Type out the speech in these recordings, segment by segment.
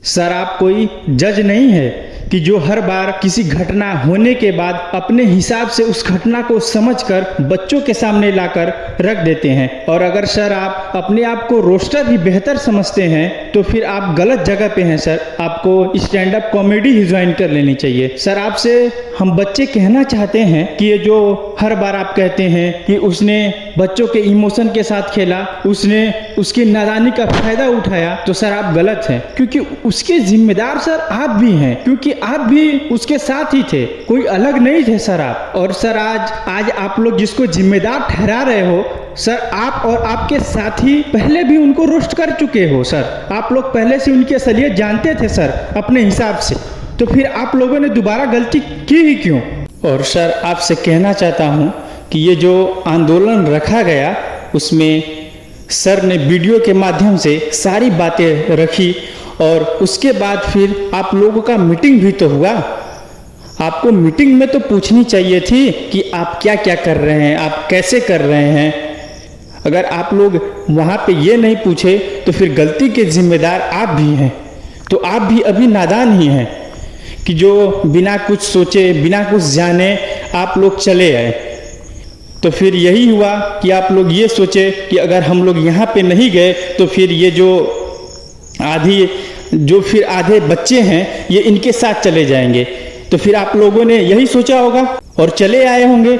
Sir, आप कोई जज नहीं है कि जो हर बार किसी घटना होने के बाद अपने हिसाब से उस घटना को समझकर बच्चों के सामने लाकर रख देते हैं। और अगर सर आप अपने आप को रोस्टर भी बेहतर समझते हैं तो फिर आप गलत जगह पे हैं सर। आपको स्टैंड अप कॉमेडी ही ज्वाइन कर लेनी चाहिए। सर, आपसे हम बच्चे कहना चाहते हैं कि ये जो हर बार आप कहते हैं कि उसने बच्चों के इमोशन के साथ खेला, उसने उसकी नादानी का फायदा उठाया, तो सर आप गलत हैं, क्योंकि उसके जिम्मेदार सर आप भी हैं, क्योंकि आप भी उसके साथ ही थे, कोई अलग नहीं थे सर आप। और सर आज आप लोग जिसको जिम्मेदार ठहरा रहे हो सर, आप और आपके साथी पहले भी उनको रोस्ट कर चुके हो सर। आप लोग पहले से उनकी असलियत जानते थे सर अपने हिसाब से, तो फिर आप लोगों ने दोबारा गलती की ही क्यों? और सर आपसे कहना चाहता हूँ कि ये जो आंदोलन रखा गया उसमें सर ने वीडियो के माध्यम से सारी बातें रखी और उसके बाद फिर आप लोगों का मीटिंग भी तो हुआ। आपको मीटिंग में तो पूछनी चाहिए थी कि आप क्या क्या कर रहे हैं, आप कैसे कर रहे हैं। अगर आप लोग वहाँ पे ये नहीं पूछे तो फिर गलती के जिम्मेदार आप भी हैं। तो आप भी अभी नादान ही हैं कि जो बिना कुछ सोचे बिना कुछ जाने आप लोग चले आए। तो फिर यही हुआ कि आप लोग ये सोचे कि अगर हम लोग यहाँ पे नहीं गए तो फिर ये जो फिर आधे बच्चे हैं ये इनके साथ चले जाएंगे। तो फिर आप लोगों ने यही सोचा होगा और चले आए होंगे।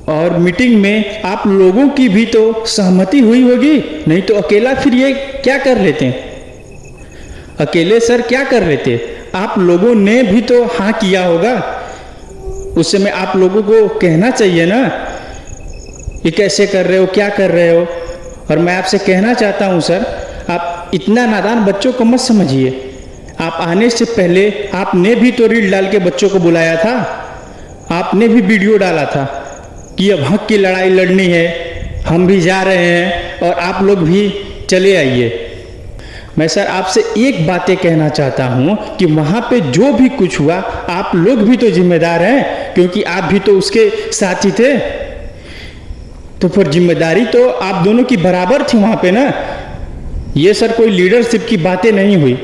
और मीटिंग में आप लोगों की भी तो सहमति हुई होगी, नहीं तो अकेला फिर ये क्या कर लेते हैं? अकेले सर क्या कर लेते? आप लोगों ने भी तो हाँ किया होगा। उस समय आप लोगों को कहना चाहिए ना, ये कैसे कर रहे हो, क्या कर रहे हो। और मैं आपसे कहना चाहता हूँ सर, आप इतना नादान बच्चों को मत समझिए। आप आने से पहले आपने भी तो रील डाल के बच्चों को बुलाया था, आपने भी वीडियो डाला था कि अब हक की लड़ाई लड़नी है, हम भी जा रहे हैं और आप लोग भी चले आइए। मैं सर आपसे एक बातें कहना चाहता हूँ कि वहाँ पे जो भी कुछ हुआ आप लोग भी तो जिम्मेदार हैं, क्योंकि आप भी तो उसके साथ ही थे। तो फिर जिम्मेदारी तो आप दोनों की बराबर थी वहाँ पे ना। ये सर कोई लीडरशिप की बातें नहीं हुई।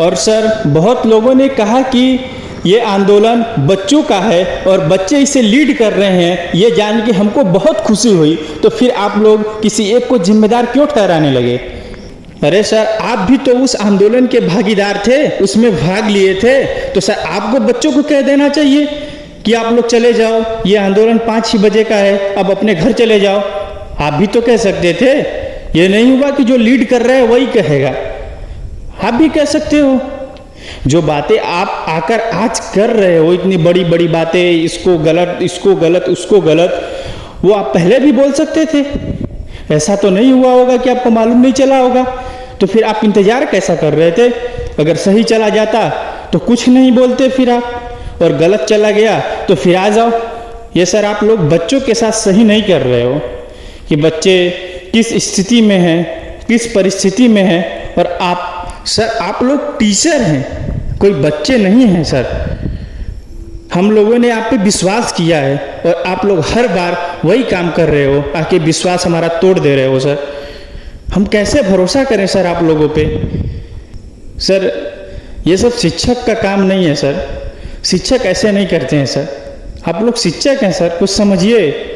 और सर बहुत लोगों ने कहा कि ये आंदोलन बच्चों का है और बच्चे इसे लीड कर रहे हैं, ये जान के हमको बहुत खुशी हुई। तो फिर आप लोग किसी एक को जिम्मेदार क्यों ठहराने लगे? अरे सर आप भी तो उस आंदोलन के भागीदार थे, उसमें भाग लिए थे। तो सर आपको बच्चों को कह देना चाहिए कि आप लोग चले जाओ, ये आंदोलन 5 ही बजे का है, अब अपने घर चले जाओ। आप भी तो कह सकते थे। ये नहीं हुआ कि जो लीड कर रहे हैं वही कहेगा। आप भी कह सकते हो। जो बातें आप आकर आज कर रहे हो, इतनी बड़ी बड़ी बातें, इसको गलत, इसको गलत, उसको गलत, वो आप पहले भी बोल सकते थे। ऐसा तो नहीं हुआ होगा कि आपको मालूम नहीं चला होगा। तो फिर आप इंतजार कैसा कर रहे थे? अगर सही चला जाता तो कुछ नहीं बोलते फिर आप, और गलत चला गया तो फिर आ जाओ। ये सर आप लोग बच्चों के साथ सही नहीं कर रहे हो कि बच्चे किस स्थिति में हैं, किस परिस्थिति में हैं। और आप लोग टीचर हैं, कोई बच्चे नहीं हैं सर। हम लोगों ने आप पे विश्वास किया है और आप लोग हर बार वही काम कर रहे हो, आके विश्वास हमारा तोड़ दे रहे हो सर। हम कैसे भरोसा करें सर आप लोगों पे? सर ये सब शिक्षक का काम नहीं है सर। शिक्षक ऐसे नहीं करते हैं सर। आप लोग शिक्षक हैं सर, कुछ समझिए।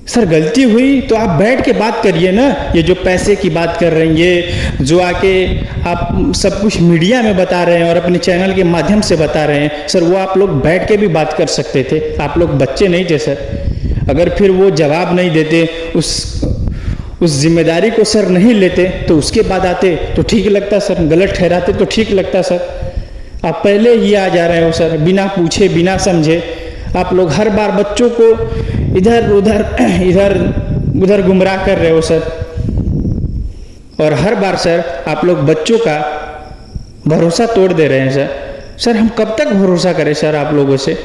सर गलती हुई तो आप बैठ के बात करिए ना। ये जो पैसे की बात कर रहे हैं, ये जो आके आप सब कुछ मीडिया में बता रहे हैं और अपने चैनल के माध्यम से बता रहे हैं सर, वो आप लोग बैठ के भी बात कर सकते थे। आप लोग बच्चे नहीं थे सर। अगर फिर वो जवाब नहीं देते, उस जिम्मेदारी को सर नहीं लेते, तो उसके बाद आते तो ठीक लगता सर, गलत ठहराते तो ठीक लगता सर। आप पहले ही आ जा रहे हो सर, बिना पूछे बिना समझे। आप लोग हर बार बच्चों को इधर उधर गुमराह कर रहे हो सर। और हर बार सर आप लोग बच्चों का भरोसा तोड़ दे रहे हैं सर। सर हम कब तक भरोसा करें सर आप लोगों से?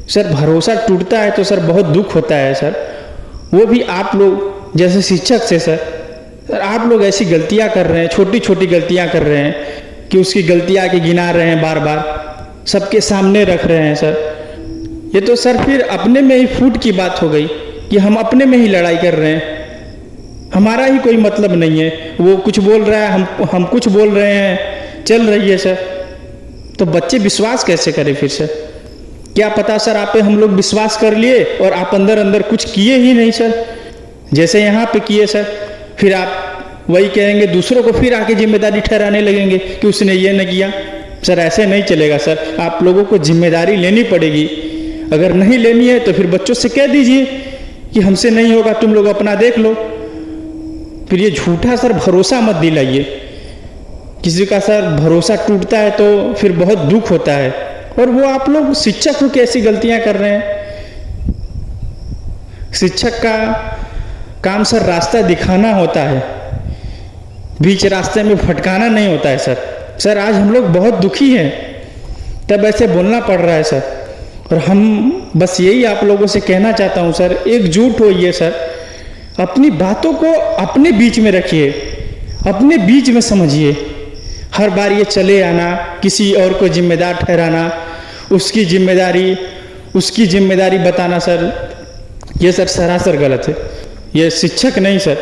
सर भरोसा टूटता है तो सर बहुत दुख होता है सर, वो भी आप लोग जैसे शिक्षक से सर। आप लोग ऐसी गलतियां कर रहे हैं, छोटी छोटी गलतियां कर रहे हैं कि उसकी गलतियां के गिना रहे हैं, बार बार सबके सामने रख रहे हैं सर। ये तो सर फिर अपने में ही फूट की बात हो गई कि हम अपने में ही लड़ाई कर रहे हैं, हमारा ही कोई मतलब नहीं है। वो कुछ बोल रहा है, हम कुछ बोल रहे हैं। चल रही है सर, तो बच्चे विश्वास कैसे करें फिर सर? क्या पता सर आप पे हम लोग विश्वास कर लिए और आप अंदर अंदर कुछ किए ही नहीं सर, जैसे यहाँ पे किए सर। फिर आप वही कहेंगे, दूसरों को फिर आके जिम्मेदारी ठहराने लगेंगे कि उसने ये न किया। सर ऐसे नहीं चलेगा सर, आप लोगों को जिम्मेदारी लेनी पड़ेगी। अगर नहीं लेनी है तो फिर बच्चों से कह दीजिए कि हमसे नहीं होगा, तुम लोग अपना देख लो। फिर ये झूठा सर भरोसा मत दिलाइए। किसी का सर भरोसा टूटता है तो फिर बहुत दुख होता है, और वो आप लोग शिक्षक को कैसी गलतियां कर रहे हैं। शिक्षक का काम सर रास्ता दिखाना होता है, बीच रास्ते में भटकाना नहीं होता है सर। सर आज हम लोग बहुत दुखी हैं, तब ऐसे बोलना पड़ रहा है सर। और हम बस यही आप लोगों से कहना चाहता हूँ सर, एकजुट होइए सर, अपनी बातों को अपने बीच में रखिए, अपने बीच में समझिए। हर बार ये चले आना, किसी और को जिम्मेदार ठहराना, उसकी जिम्मेदारी बताना सर, ये सर सरासर गलत है। ये शिक्षक नहीं सर,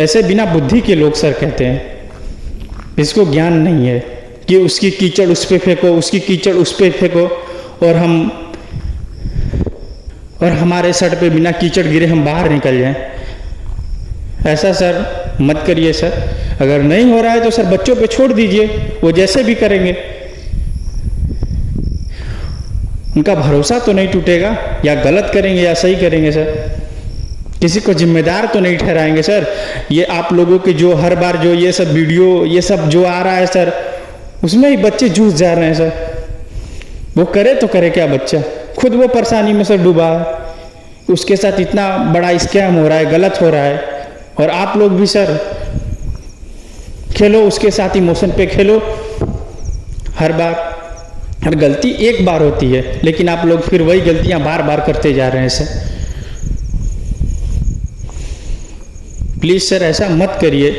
ऐसे बिना बुद्धि के लोग सर कहते हैं। इसको ज्ञान नहीं है कि उसकी कीचड़ उस पर फेंको, उसकी कीचड़ उस पर फेंको, और हमारे सर पे बिना कीचड़ गिरे हम बाहर निकल जाएं। ऐसा सर मत करिए सर। अगर नहीं हो रहा है तो सर बच्चों पे छोड़ दीजिए, वो जैसे भी करेंगे। उनका भरोसा तो नहीं टूटेगा, या गलत करेंगे या सही करेंगे सर, किसी को जिम्मेदार तो नहीं ठहराएंगे सर। ये आप लोगों के जो हर बार जो ये सब वीडियो ये सब जो आ रहा है सर, उसमें ही बच्चे जूझ जा रहे हैं सर। वो करे तो करे क्या, बच्चा खुद वो परेशानी में सर डूबा है, उसके साथ इतना बड़ा स्कैम हो रहा है, गलत हो रहा है, और आप लोग भी सर खेलो उसके साथ, इमोशन पे खेलो। हर गलती एक बार होती है, लेकिन आप लोग फिर वही गलतियां बार बार करते जा रहे हैं सर। प्लीज सर ऐसा मत करिए।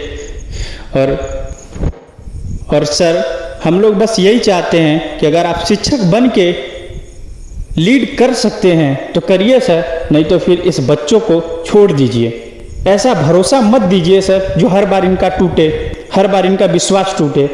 और सर हम लोग बस यही चाहते हैं कि अगर आप शिक्षक बन के लीड कर सकते हैं तो करिए सर, नहीं तो फिर इस बच्चों को छोड़ दीजिए। ऐसा भरोसा मत दीजिए सर जो हर बार इनका टूटे, हर बार इनका विश्वास टूटे।